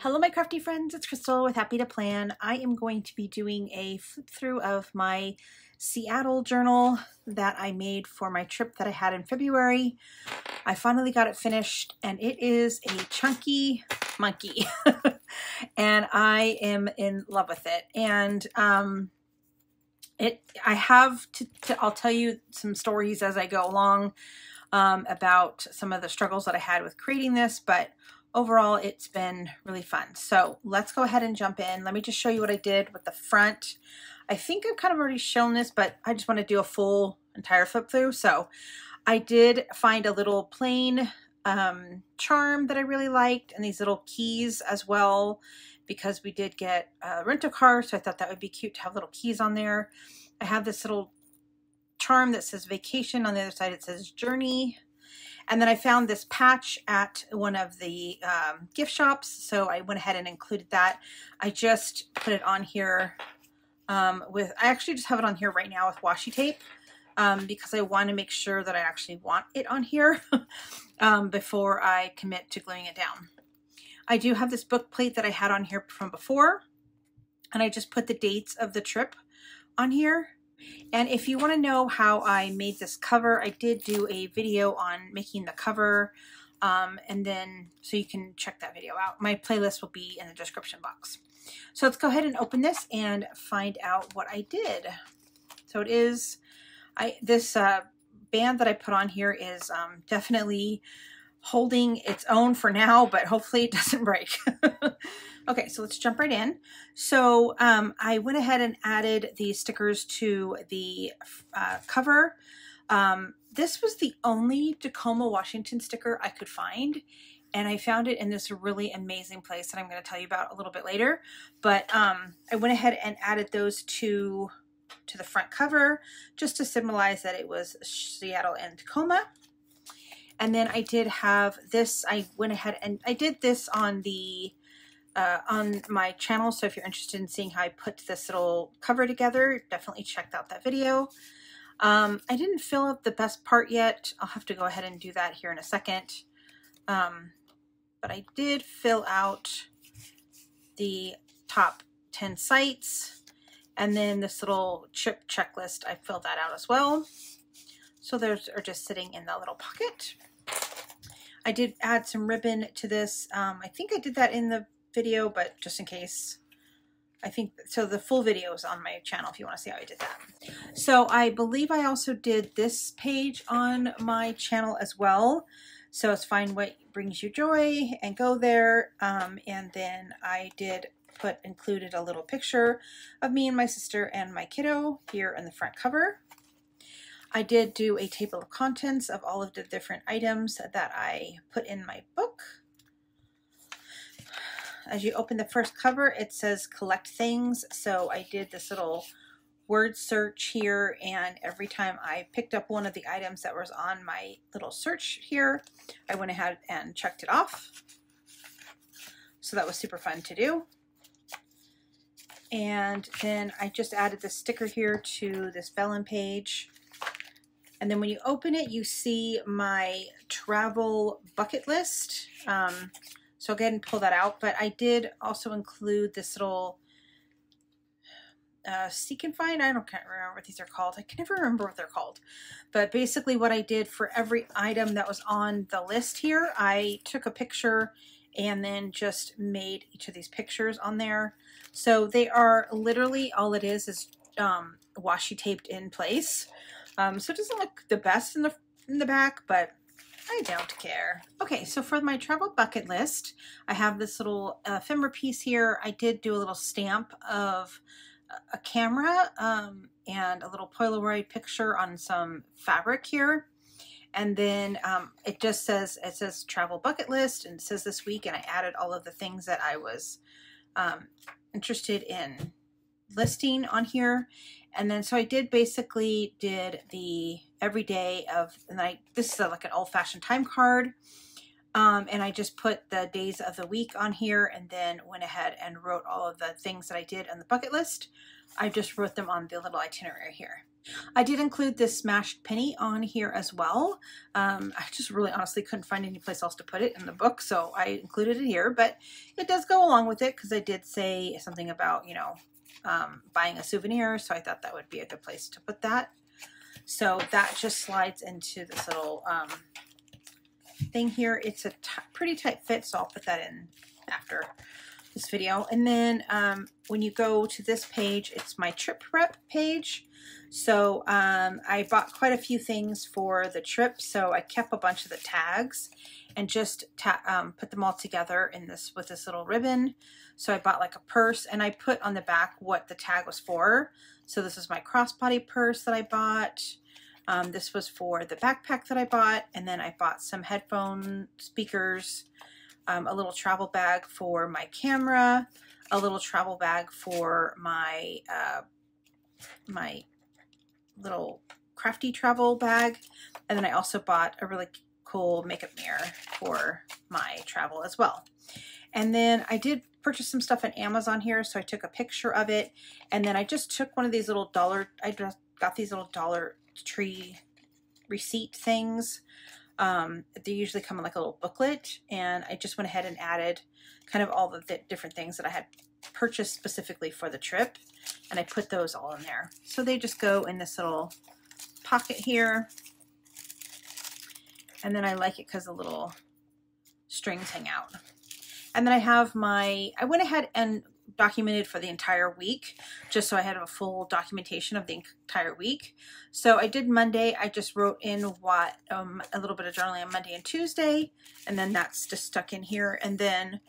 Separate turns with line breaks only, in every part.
Hello my crafty friends, it's Crystal with Happy to Plan. I am going to be doing a flip through of my Seattle journal that I made for my trip that I had in February. I finally got it finished and it is a chunky monkey and I am in love with it. And I'll tell you some stories as I go along about some of the struggles that I had with creating this, but overall, it's been really fun. So let's go ahead and jump in. Let me just show you what I did with the front. I think I've kind of already shown this, but I just want to do a full entire flip through. So I did find a little plain charm that I really liked, and these little keys as well, because we did get a rent-a-car, so I thought that would be cute to have little keys on there. I have this little charm that says vacation. On the other side it says journey. And then I found this patch at one of the gift shops, so I went ahead and included that. I just put it on here I actually just have it on here right now with washi tape because I want to make sure that I actually want it on here before I commit to gluing it down. I do have this book plate that I had on here from before, and I just put the dates of the trip on here. And if you want to know how I made this cover, I did do a video on making the cover, and then so you can check that video out. My playlist will be in the description box. So let's go ahead and open this and find out what I did. So it is, this band that I put on here is definitely holding its own for now, but hopefully it doesn't break. Okay, so let's jump right in. So I went ahead and added these stickers to the cover. This was the only Tacoma, Washington sticker I could find, and I found it in this really amazing place that I'm going to tell you about a little bit later. But I went ahead and added those to the front cover just to symbolize that it was Seattle and Tacoma. And then I did have this, I went ahead and I did this on the on my channel, so if you're interested in seeing how I put this little cover together, definitely check out that video. I didn't fill out the best part yet. I'll have to go ahead and do that here in a second. But I did fill out the top 10 sites, and then this little chip checklist, I filled that out as well. So those are just sitting in the little pocket. I did add some ribbon to this. I think I did that in the video, but just in case, I think so. The full video is on my channel if you want to see how I did that. So I believe I also did this page on my channel as well. So it's Find What Brings You Joy and go there. And then I did included a little picture of me and my sister and my kiddo here in the front cover. I did do a table of contents of all of the different items that I put in my book. As you open the first cover, it says collect things. So I did this little word search here, and every time I picked up one of the items that was on my little search here, I went ahead and checked it off. So that was super fun to do. And then I just added this sticker here to this vellum page. And then when you open it, you see my travel bucket list. So go ahead and pull that out. But I did also include this little seek and find. Can't remember what these are called. I can never remember what they're called. But basically what I did for every item that was on the list here, I took a picture and then just made each of these pictures on there. So they are literally, all it is washi taped in place. So it doesn't look the best in the back, but I don't care. Okay, so for my travel bucket list, I have this little ephemera piece here. I did do a little stamp of a camera and a little Polaroid picture on some fabric here. And then it says travel bucket list, and it says this week, and I added all of the things that I was interested in listing on here. And then so I did the everyday of, and this is like an old-fashioned time card, and I just put the days of the week on here, and then went ahead and wrote all of the things that I did on the bucket list. I just wrote them on the little itinerary here. I did include this smashed penny on here as well. I just really honestly couldn't find any place else to put it in the book, so I included it here, but it does go along with it because I did say something about, you know, buying a souvenir, so I thought that would be a good place to put that. So that just slides into this little thing here. It's a pretty tight fit, so I'll put that in after this video. And then when you go to this page, it's my trip prep page. So I bought quite a few things for the trip, so I kept a bunch of the tags and just put them all together in this with this little ribbon. So I bought like a purse, and I put on the back what the tag was for. So this is my crossbody purse that I bought. This was for the backpack that I bought, and then I bought some headphone speakers, a little travel bag for my camera, a little travel bag for my my little crafty travel bag, and then I also bought a really cool makeup mirror for my travel as well. And then I did purchase some stuff on Amazon here, so I took a picture of it, and then I just took one of these little I just got these little Dollar Tree receipt things. They usually come in like a little booklet, and I just went ahead and added kind of all the different things that I had purchased specifically for the trip, and I put those all in there. So they just go in this little pocket here, and then I like it because the little strings hang out. And then I have I went ahead and documented for the entire week, just so I had a full documentation of the entire week. So I did Monday. I just wrote in what a little bit of journaling on Monday and Tuesday, and then that's just stuck in here. And then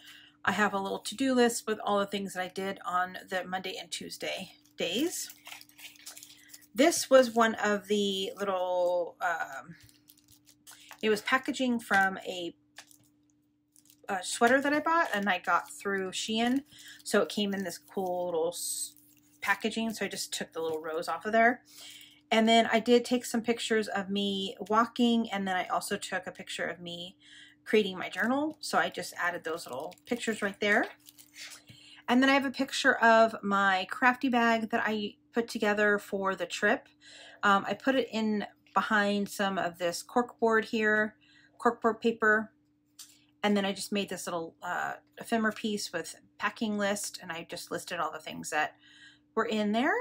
I have a little to-do list with all the things that I did on the Monday and Tuesday days. This was one of the little, it was packaging from a sweater that I bought, and I got through Shein. So it came in this cool little packaging. So I just took the little rose off of there. And then I did take some pictures of me walking, and then I also took a picture of me creating my journal. So I just added those little pictures right there. And then I have a picture of my crafty bag that I put together for the trip. I put it in behind some of this corkboard here, corkboard paper. And then I just made this little ephemera piece with packing list, and I just listed all the things that were in there.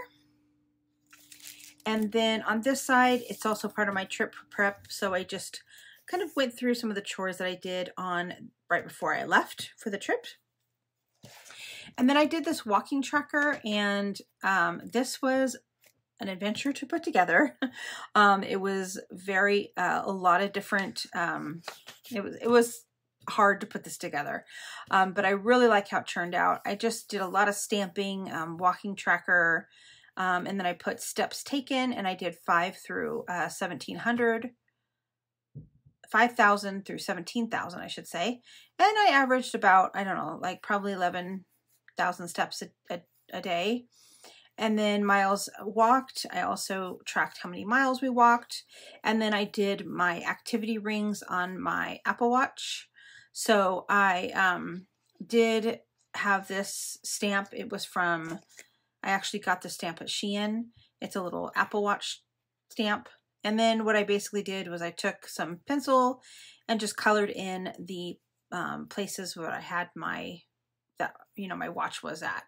And then on this side, it's also part of my trip prep. So I just kind of went through some of the chores that I did on right before I left for the trip. And then I did this walking tracker, and this was an adventure to put together. It was very, a lot of different, it was hard to put this together, but I really like how it turned out. I just did a lot of stamping, walking tracker, and then I put steps taken, and I did 5,000 through 17,000, I should say. And I averaged about, I don't know, like probably 11,000 steps a day. And then miles walked. I also tracked how many miles we walked. And then I did my activity rings on my Apple Watch. So I did have this stamp. It was from, I actually got the stamp at Shein. It's a little Apple Watch stamp. And then what I basically did was I took some pencil and just colored in the places where I had my watch was at.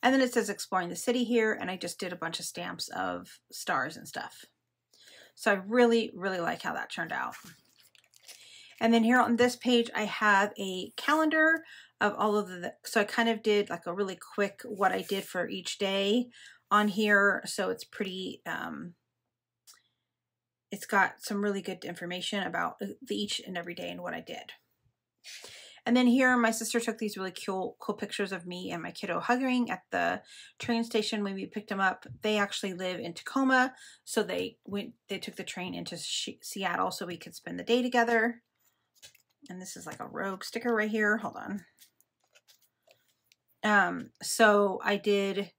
And then it says exploring the city here, and I just did a bunch of stamps of stars and stuff. So I really, really like how that turned out. And then here on this page, I have a calendar of all of so I kind of did like a really quick what I did for each day on here. So it's pretty, it's got some really good information about each and every day and what I did. And then here, my sister took these really cool pictures of me and my kiddo hugging at the train station when we picked them up. They actually live in Tacoma, so they took the train into Seattle so we could spend the day together. And this is like a rogue sticker right here. Hold on. So I did,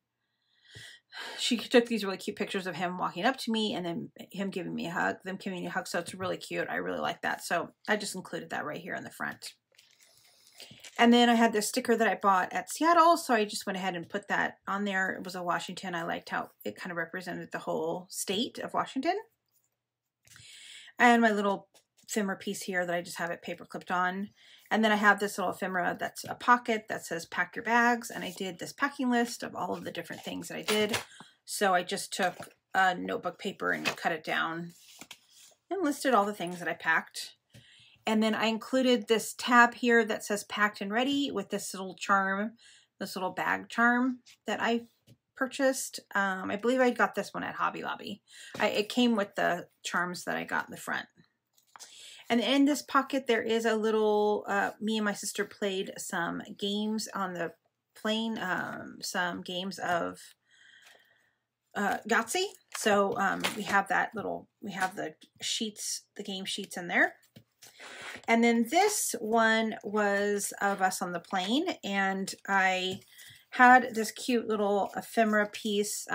she took these really cute pictures of him walking up to me and then him giving me a hug, them giving me a hug. So it's really cute. I really like that. So I just included that right here in the front. And then I had this sticker that I bought at Seattle, so I just went ahead and put that on there. It was a Washington. I liked how it kind of represented the whole state of Washington. And my little ephemera piece here that I just have it paper clipped on. And then I have this little ephemera that's a pocket that says pack your bags. And I did this packing list of all of the different things that I did. So I just took a notebook paper and cut it down and listed all the things that I packed. And then I included this tab here that says packed and ready with this little charm, this little bag charm that I purchased. I believe I got this one at Hobby Lobby. It came with the charms that I got in the front. And in this pocket, there is a little, me and my sister played some games on the plane, some games of Yahtzee. So we have that little, we have the sheets, the game sheets in there. And then this one was of us on the plane, and I had this cute little ephemera piece,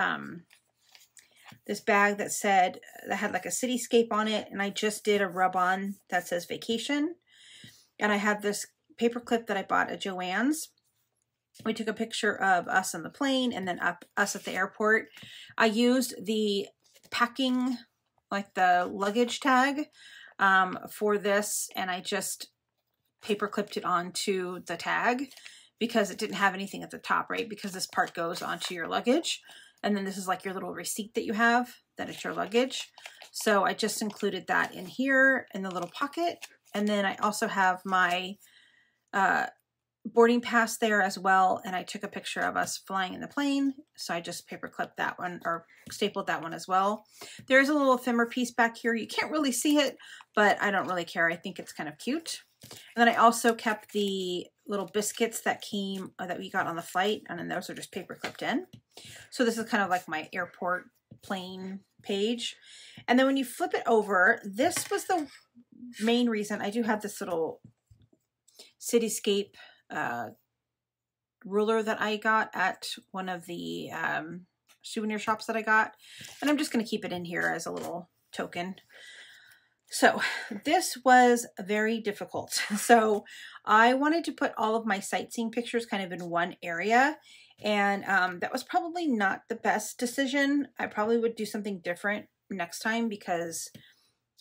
this bag that said, that had like a cityscape on it, and I just did a rub-on that says vacation. And I had this paper clip that I bought at Joann's. We took a picture of us on the plane and then us at the airport. I used the packing, like the luggage tag for this, and I just paper clipped it onto the tag because it didn't have anything at the top, right? Because this part goes onto your luggage. And then this is like your little receipt that you have, that it's your luggage. So I just included that in here in the little pocket. And then I also have my boarding pass there as well. And I took a picture of us flying in the plane. So I just paper clipped that one, or stapled that one as well. There's a little ephemera piece back here. You can't really see it, but I don't really care. I think it's kind of cute. And then I also kept the little biscuits that came, that we got on the flight. And then those are just paper clipped in. So this is kind of like my airport plane page. And then when you flip it over, this was the main reason. I do have this little cityscape ruler that I got at one of the souvenir shops that I got. And I'm just going to keep it in here as a little token. So this was very difficult. So I wanted to put all of my sightseeing pictures kind of in one area. And that was probably not the best decision. I probably would do something different next time because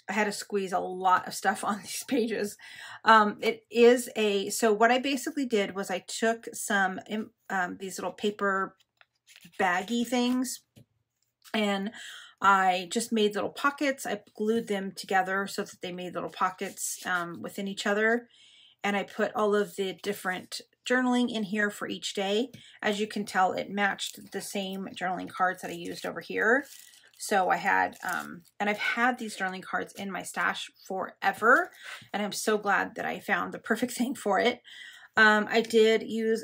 I had to squeeze a lot of stuff on these pages. So what I basically did was I took some, these little paper baggy things, and I just made little pockets. I glued them together so that they made little pockets within each other. And I put all of the different journaling in here for each day. As you can tell, it matched the same journaling cards that I used over here. So I had, and I've had these journaling cards in my stash forever. And I'm so glad that I found the perfect thing for it. I did use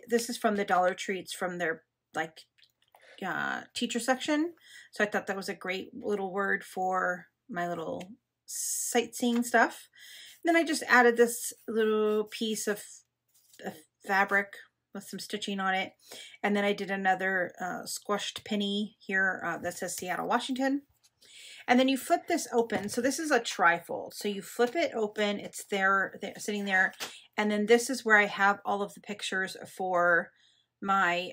this is from the Dollar Treats, from their like teacher section. So I thought that was a great little word for my little sightseeing stuff. And then I just added this little piece of fabric with some stitching on it. And then I did another squashed penny here that says Seattle, Washington. And then you flip this open. So this is a trifold. So you flip it open. It's there, sitting there. And then this is where I have all of the pictures for my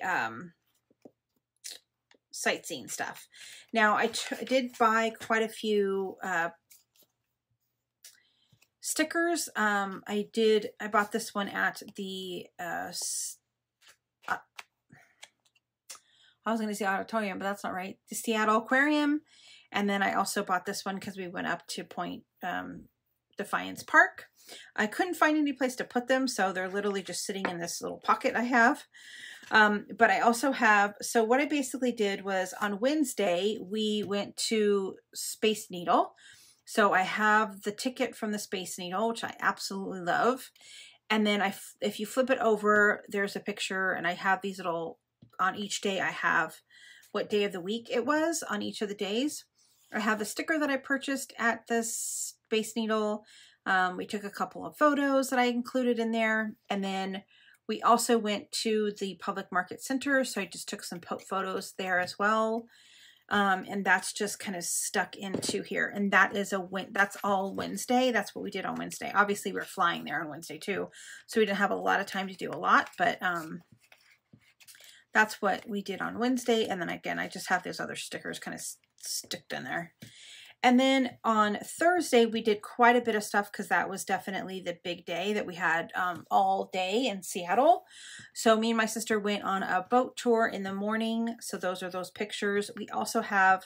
sightseeing stuff. Now I did buy quite a few stickers. I bought this one at the I was going to say auditorium, but that's not right. The Seattle Aquarium. And then I also bought this one because we went up to Point Defiance Park. I couldn't find any place to put them, so they're literally just sitting in this little pocket I have. But I also have, so what I basically did was on Wednesday, we went to Space Needle. So I have the ticket from the Space Needle, which I absolutely love. And then if you flip it over, there's a picture, and I have these little, on each day I have what day of the week it was on each of the days. I have the sticker that I purchased at the Space Needle. We took a couple of photos that I included in there. And then we also went to the Public Market Center. So I just took some photos there as well. And that's just kind of stuck into here. And that is that's all Wednesday. That's what we did on Wednesday. Obviously we're flying there on Wednesday too, so we didn't have a lot of time to do a lot, but that's what we did on Wednesday. And then again, I just have those other stickers kind of sticked in there. And then on Thursday, we did quite a bit of stuff because that was definitely the big day that we had all day in Seattle. So me and my sister went on a boat tour in the morning. So those are those pictures. We also have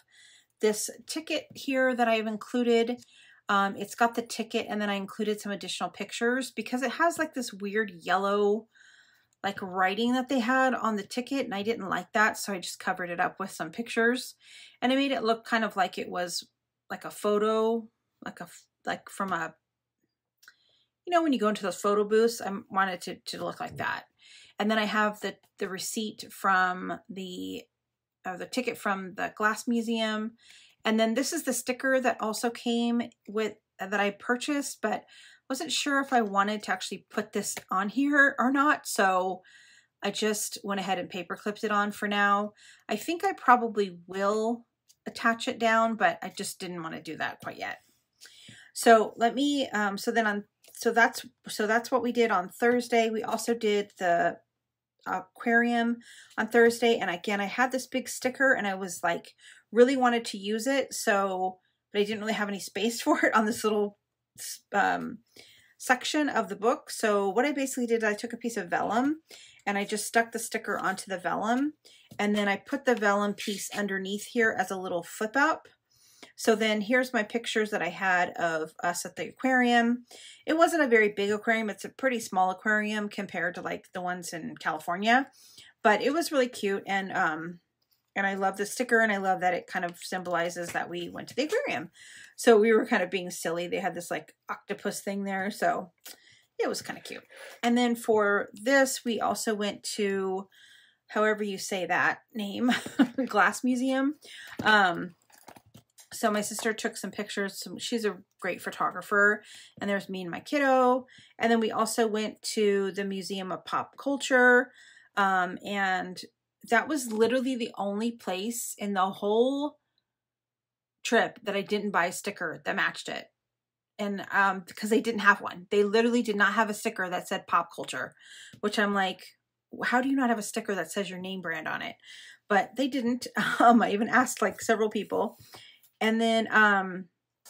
this ticket here that I've included. It's got the ticket, and then I included some additional pictures because it has like this weird yellow like writing that they had on the ticket, and I didn't like that, so I just covered it up with some pictures, and I made it look kind of like it was like a photo, like from a, you know, when you go into those photo booths. I wanted to look like that. And then I have the receipt from the ticket from the glass museum, and then this is the sticker that also came with that I purchased, but wasn't sure if I wanted to actually put this on here or not, so I just went ahead and paper clipped it on for now. I think I probably will attach it down, but I just didn't want to do that quite yet. So let me so that's what we did on Thursday. We also did the aquarium on Thursday, and again I had this big sticker and I was like really wanted to use it, so but I didn't really have any space for it on this little section of the book. So what I basically did, I took a piece of vellum and I just stuck the sticker onto the vellum, and then I put the vellum piece underneath here as a little flip up. So then here's my pictures that I had of us at the aquarium. It wasn't a very big aquarium. It's a pretty small aquarium compared to like the ones in California, but it was really cute. And I love the sticker, and I love that it kind of symbolizes that we went to the aquarium. So we were kind of being silly. They had this like octopus thing there, so it was kind of cute. And then for this, we also went to, however you say that name, Glass Museum. So my sister took some pictures. She's a great photographer, and there's me and my kiddo. And then we also went to the Museum of Pop Culture, and that was literally the only place in the whole trip that I didn't buy a sticker that matched it. And because they didn't have one. They literally did not have a sticker that said pop culture, which I'm like, how do you not have a sticker that says your name brand on it? But they didn't. I even asked like several people. And then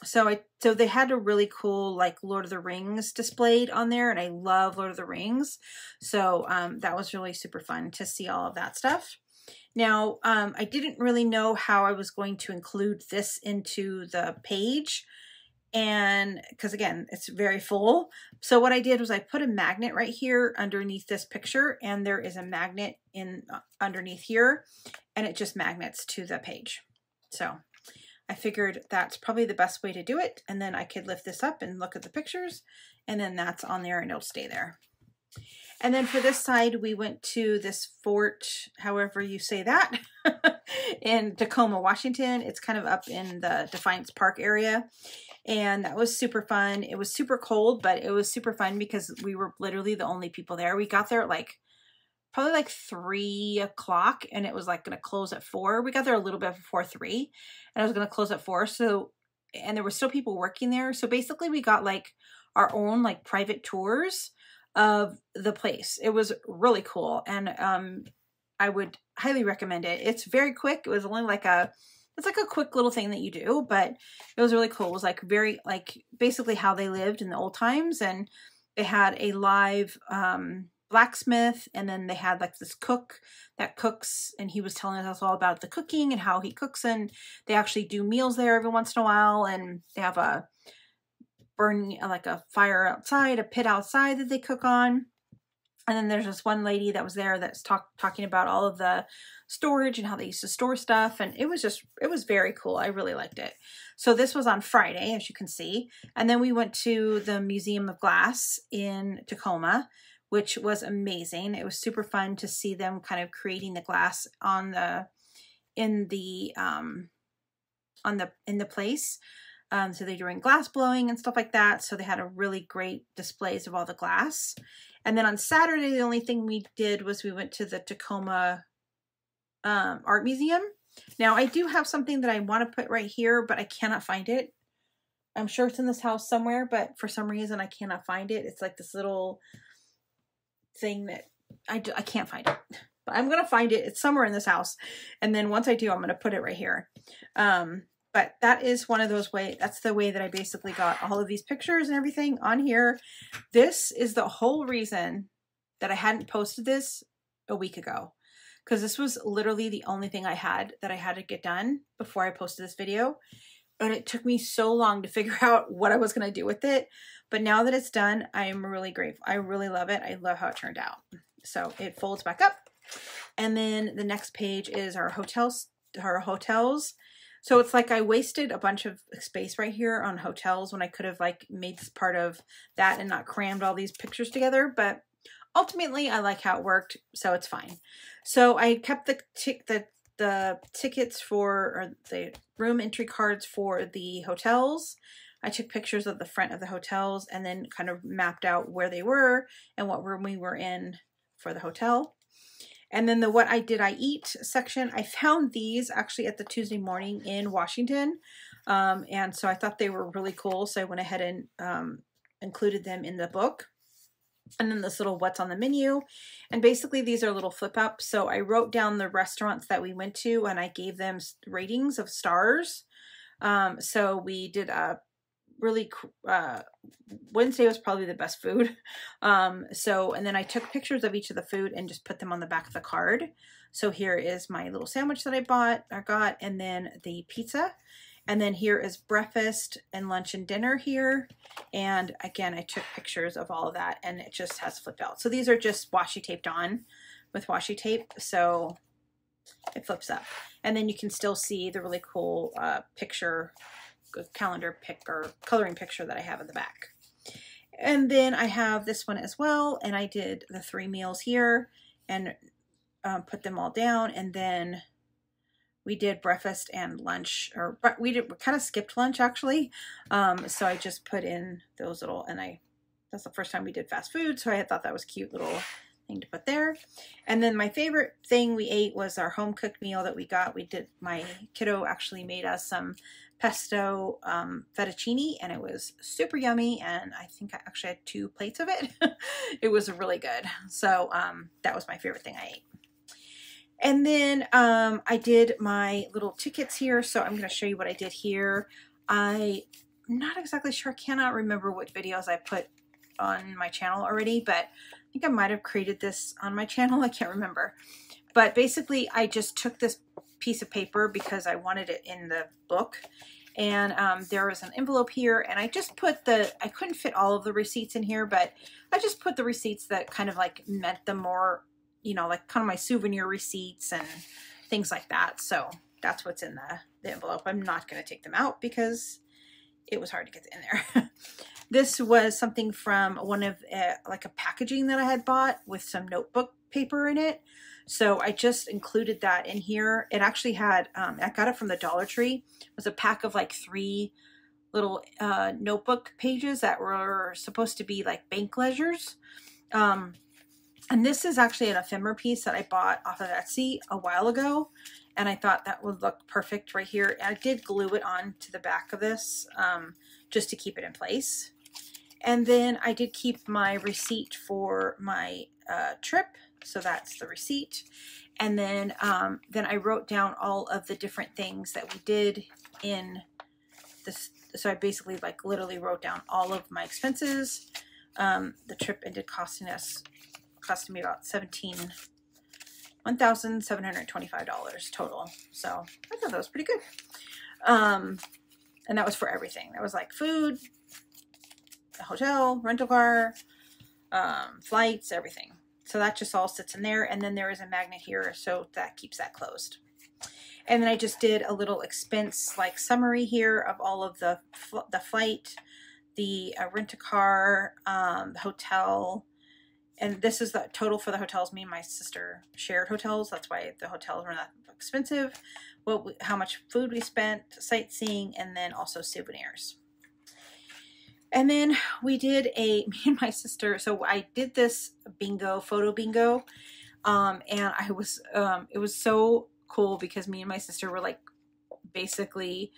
so they had a really cool like Lord of the Rings displayed on there, and I love Lord of the Rings. So that was really super fun to see all of that stuff. Now, I didn't really know how I was going to include this into the page, and because again, it's very full. So what I did was I put a magnet right here underneath this picture, and there is a magnet in underneath here, and it just magnets to the page. So I figured that's probably the best way to do it, and then I could lift this up and look at the pictures, and then that's on there and it'll stay there. And then for this side, we went to this fort, however you say that, in Tacoma, Washington. It's kind of up in the Defiance Park area, and that was super fun. It was super cold, but it was super fun because we were literally the only people there. We got there at like probably like 3 o'clock, and it was like going to close at 4. We got there a little bit before 3, and I was going to close at 4. So, and there were still people working there. So basically we got like our own like private tours of the place. It was really cool. And I would highly recommend it. It's very quick. It was only like it's like a quick little thing that you do, but it was really cool. It was like very, like basically how they lived in the old times. And they had a live, blacksmith, and then they had like this cook that cooks, and he was telling us all about the cooking and how he cooks, and they actually do meals there every once in a while, and they have a burning like a fire outside, a pit outside that they cook on. And then there's this one lady that was there that's talking about all of the storage and how they used to store stuff, and it was very cool. I really liked it. So this was on Friday, as you can see, and then we went to the Museum of Glass in Tacoma, which was amazing. It was super fun to see them kind of creating the glass in the place. So they're doing glass blowing and stuff like that. So they had a really great displays of all the glass. And then on Saturday, the only thing we did was we went to the Tacoma Art Museum. Now I do have something that I want to put right here, but I cannot find it. I'm sure it's in this house somewhere, but for some reason I cannot find it. It's like this little thing that I can't find it. But I'm going to find it. It's somewhere in this house. And then once I do, I'm going to put it right here. But that is one of those ways. That's the way that I basically got all of these pictures and everything on here. This is the whole reason that I hadn't posted this a week ago. Because this was literally the only thing I had that I had to get done before I posted this video. And it took me so long to figure out what I was going to do with it. But now that it's done, I am really grateful. I really love it. I love how it turned out. So it folds back up. And then the next page is our hotels. So it's like I wasted a bunch of space right here on hotels when I could have like made this part of that and not crammed all these pictures together. But ultimately, I like how it worked, so it's fine. So I kept the tickets for, or the room entry cards for the hotels. I took pictures of the front of the hotels and then kind of mapped out where they were and what room we were in for the hotel. And then the what I did I eat section, I found these actually at the Tuesday Morning in Washington. And so I thought they were really cool. So I went ahead and included them in the book. And then this little what's on the menu. And basically these are little flip ups. So I wrote down the restaurants that we went to and I gave them ratings of stars. So we did a really, Wednesday was probably the best food. And then I took pictures of each of the food and just put them on the back of the card. So here is my little sandwich that I got, and then the pizza. And then here is breakfast and lunch and dinner here. And again, I took pictures of all of that and it just has flipped out. So these are just washi taped on with washi tape. So it flips up. And then you can still see the really cool calendar or coloring picture that I have in the back. And then I have this one as well. And I did the 3 meals here and put them all down. And then we did breakfast and lunch, or we kind of skipped lunch actually. So I just put in those little, and that's the first time we did fast food. So I thought that was a cute little thing to put there. And then my favorite thing we ate was our home cooked meal that we got. My kiddo actually made us some pesto fettuccine, and it was super yummy. And I think I actually had 2 plates of it. It was really good. So that was my favorite thing I ate. And then I did my little tickets here. So I'm going to show you what I did here. I'm not exactly sure. I cannot remember what videos I put on my channel already, but I think I might have created this on my channel. I can't remember. But basically, I just took this piece of paper because I wanted it in the book. And there was an envelope here, and I just put I couldn't fit all of the receipts in here, but I just put the receipts that kind of like meant them more, you know, like kind of my souvenir receipts and things like that. So that's what's in the envelope. I'm not going to take them out because it was hard to get in there. This was something from one of like a packaging that I had bought with some notebook paper in it. So I just included that in here. It actually had, I got it from the Dollar Tree. It was a pack of like 3 little notebook pages that were supposed to be like bank ledgers. And this is actually an ephemera piece that I bought off of Etsy a while ago. And I thought that would look perfect right here. And I did glue it on to the back of this just to keep it in place. And then I did keep my receipt for my trip. So that's the receipt. And then I wrote down all of the different things that we did in this. So I basically like literally wrote down all of my expenses. The trip ended costing me about $1,725 total. So I thought that was pretty good. And that was for everything. That was like food, the hotel, rental car, flights, everything. So that just all sits in there. And then there is a magnet here, so that keeps that closed. And then I just did a little expense like summary here of all of the flight, the rent-a-car, the hotel. And this is the total for the hotels. Me and my sister shared hotels. That's why the hotels were not expensive. How much food we spent, sightseeing, and then also souvenirs. And then we did me and my sister, so I did this bingo, photo bingo. And it was so cool because me and my sister were like, basically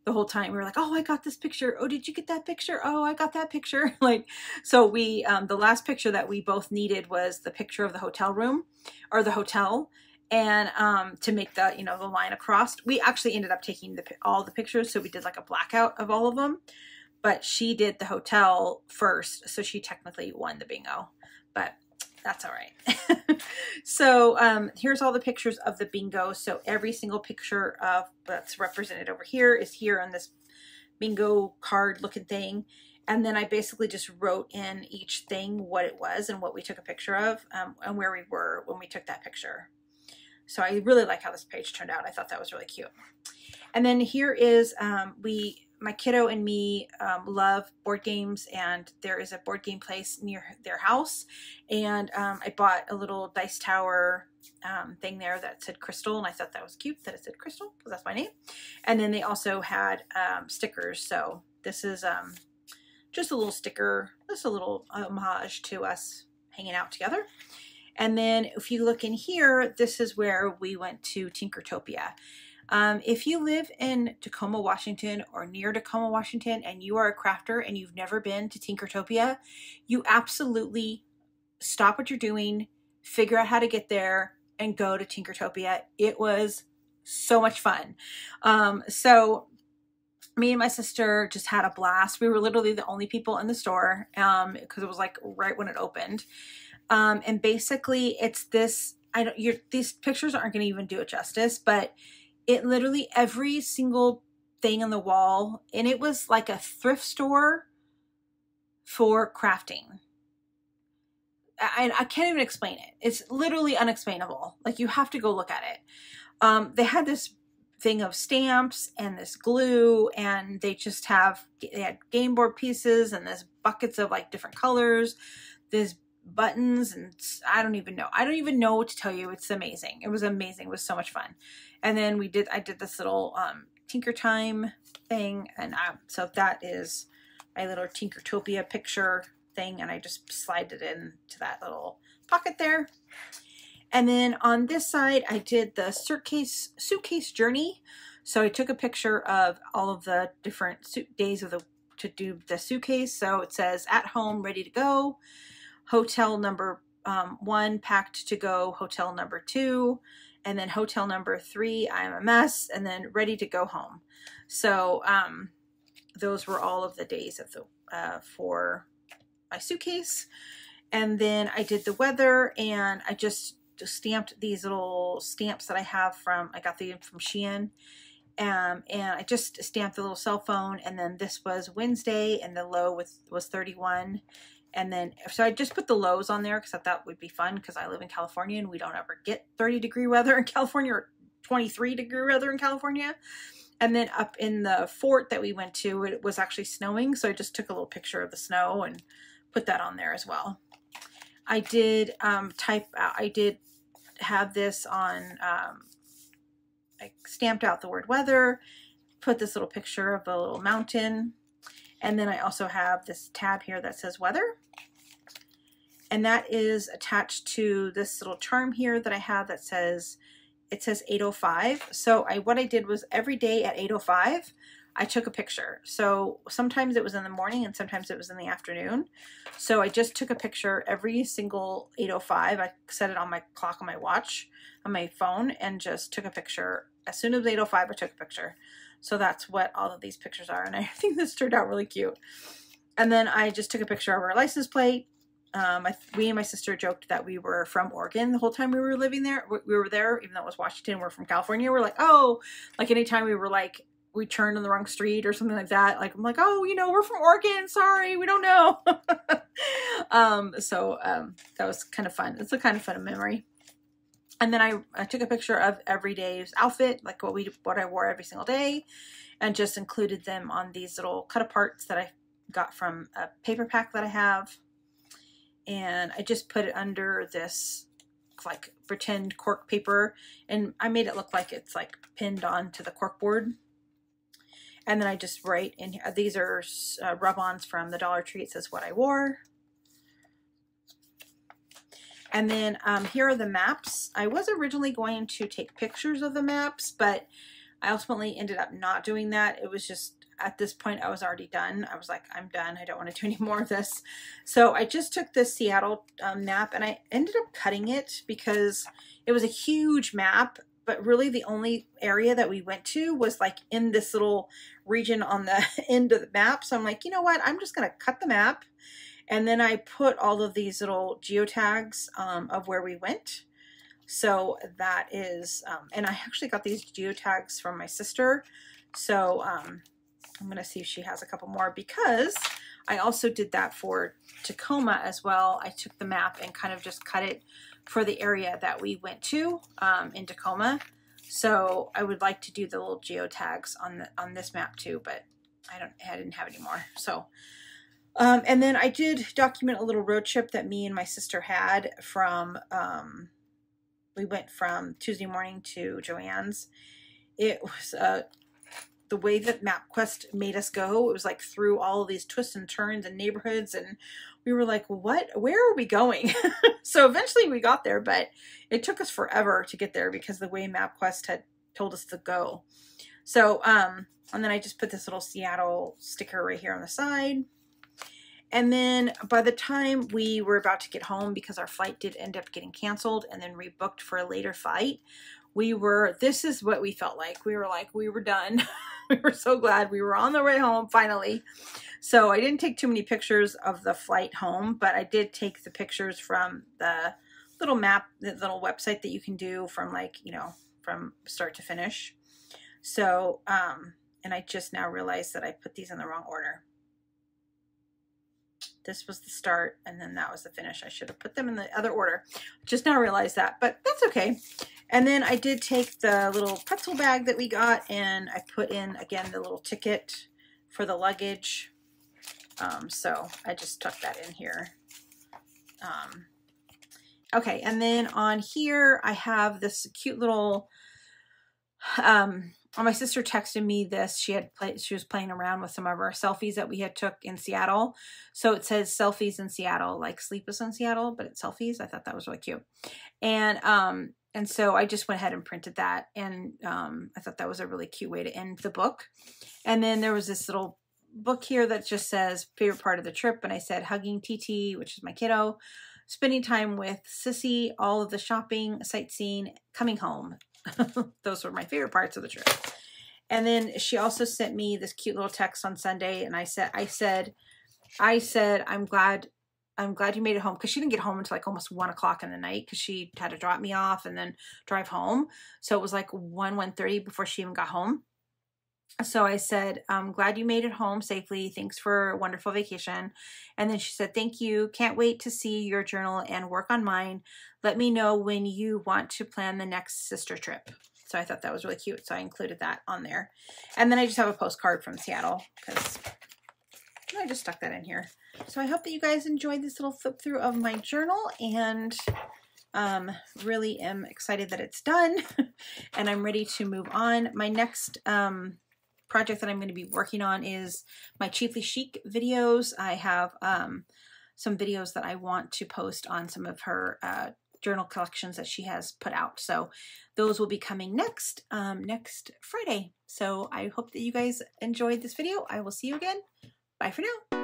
the whole time we were like, oh, I got this picture. Oh, did you get that picture? Oh, I got that picture. Like, so we, the last picture that we both needed was the picture of the hotel room or the hotel. And to make the, you know, the line across. We actually ended up taking all the pictures. So we did like a blackout of all of them. But she did the hotel first. So she technically won the bingo. But that's all right. So here's all the pictures of the bingo. So every single picture of that's represented over here is here on this bingo card looking thing. And then I basically just wrote in each thing what it was and what we took a picture of and where we were when we took that picture. So I really like how this page turned out. I thought that was really cute. And then here is, my kiddo and me love board games, and there is a board game place near their house. And I bought a little dice tower thing there that said Crystal, and I thought that was cute that it said Crystal because that's my name. And then they also had stickers. So this is just a little sticker, just a little homage to us hanging out together. And then if you look in here, this is where we went to Tinkertopia. If you live in Tacoma, Washington, or near Tacoma, Washington, and you are a crafter and you've never been to Tinkertopia, you absolutely stop what you're doing, figure out how to get there, and go to Tinkertopia. It was so much fun. So me and my sister just had a blast. We were literally the only people in the store because it was like right when it opened. And basically it's this, these pictures aren't going to even do it justice, but it literally every single thing on the wall, and it was like a thrift store for crafting. I can't even explain it. It's literally unexplainable. Like you have to go look at it. They had this thing of stamps and this glue, and they had game board pieces and there's buckets of like different colors. There's buttons, and I don't even know what to tell you. It's amazing. It was amazing. It was so much fun. And then I did this little Tinker Time thing, and so that is my little Tinkertopia picture thing, and I just slide it into that little pocket there. And then on this side I did the suitcase journey. So I took a picture of all of the different days to do the suitcase. So it says at home, ready to go. Hotel number 1, packed to go. Hotel number 2, and then hotel number 3, I'm a mess, and then ready to go home. So those were all of the days of the for my suitcase. And then I did the weather, and I just stamped these little stamps that I have I got them from Shein. And I just stamped the little cell phone, and then this was Wednesday, and the low was 31. And then, so I just put the lows on there because I thought would be fun because I live in California and we don't ever get 30-degree weather in California or 23-degree weather in California. And then up in the fort that we went to, it was actually snowing. So I just took a little picture of the snow and put that on there as well. I did I did have this on, I stamped out the word weather, put this little picture of a little mountain. And then I also have this tab here that says weather. And that is attached to this little charm here that I have that says, it says 8:05. So what I did was every day at 8:05, I took a picture. So sometimes it was in the morning and sometimes it was in the afternoon. So I just took a picture every single 8:05. I set it on my clock on my watch, on my phone, and just took a picture. As soon as 8:05, I took a picture. So that's what all of these pictures are. And I think this turned out really cute. And then I just took a picture of our license plate. We and my sister joked that we were from Oregon the whole time we were living there. We were there, even though it was Washington, we're from California. We're like, oh, like anytime we were like, we turned on the wrong street or something like that. Like, I'm like, oh, you know, we're from Oregon. Sorry, we don't know. That was kind of fun. It's a kind of fun memory. And then I took a picture of every day's outfit, like what I wore every single day, and just included them on these little cut aparts that I got from a paper pack that I have. And I just put it under this like pretend cork paper, and I made it look like it's like pinned onto the cork board. And then I just write in here, these are rub-ons from the Dollar Tree. It says what I wore. And then here are the maps. I was originally going to take pictures of the maps, but I ultimately ended up not doing that. It was just, at this point, I was already done. I was like, I'm done. I don't want to do any more of this. So I just took this Seattle map, and I ended up cutting it because it was a huge map, but really the only area that we went to was like in this little region on the end of the map. So I'm like, you know what? I'm just going to cut the map. And then I put all of these little geotags of where we went. So that is, and I actually got these geotags from my sister. So I'm going to see if she has a couple more, because I also did that for Tacoma as well. I took the map and kind of just cut it for the area that we went to in Tacoma. So I would like to do the little geotags on this map too, but I didn't have any more. So and then I did document a little road trip that me and my sister had from, we went from Tuesday morning to Joanne's. It was, the way that MapQuest made us go, it was like through all of these twists and turns and neighborhoods, and we were like, what, where are we going? So eventually we got there, but it took us forever to get there because the way MapQuest had told us to go. So, and then I just put this little Seattle sticker right here on the side. And then by the time we were about to get home, because our flight did end up getting canceled and then rebooked for a later flight, this is what we felt like. We were done. We were so glad we were on the way home finally. So I didn't take too many pictures of the flight home, but I did take the pictures from the little map, the little website that you can do from, like, you know, from start to finish. So, and I just now realized that I put these in the wrong order. This was the start, and then that was the finish. I should have put them in the other order. Just now realized that, but that's okay. And then I did take the little pretzel bag that we got, and I put in, again, the little ticket for the luggage. So I just tucked that in here. Okay, and then on here, I have this cute little, my sister texted me this. She was playing around with some of our selfies that we had took in Seattle. So it says selfies in Seattle, like sleepless in Seattle, but it's selfies. I thought that was really cute. And so I just went ahead and printed that. And I thought that was a really cute way to end the book. And then there was this little book here that just says favorite part of the trip. And I said hugging TT, which is my kiddo, spending time with Sissy, all of the shopping, sightseeing, coming home. Those were my favorite parts of the trip. And then she also sent me this cute little text on Sunday, and I said, I'm glad you made it home, because she didn't get home until like almost 1 o'clock in the night, because she had to drop me off and then drive home. So it was like 1:30 before she even got home. So I said, I'm glad you made it home safely. Thanks for a wonderful vacation. And then she said, thank you. Can't wait to see your journal and work on mine. Let me know when you want to plan the next sister trip. So I thought that was really cute. So I included that on there. And then I just have a postcard from Seattle, because I just stuck that in here. So I hope that you guys enjoyed this little flip through of my journal, and really am excited that it's done and I'm ready to move on. My next project that I'm going to be working on is my Chiefly Chic videos. I have some videos that I want to post on some of her journal collections that she has put out. So those will be coming next Friday. So I hope that you guys enjoyed this video. I will see you again. Bye for now.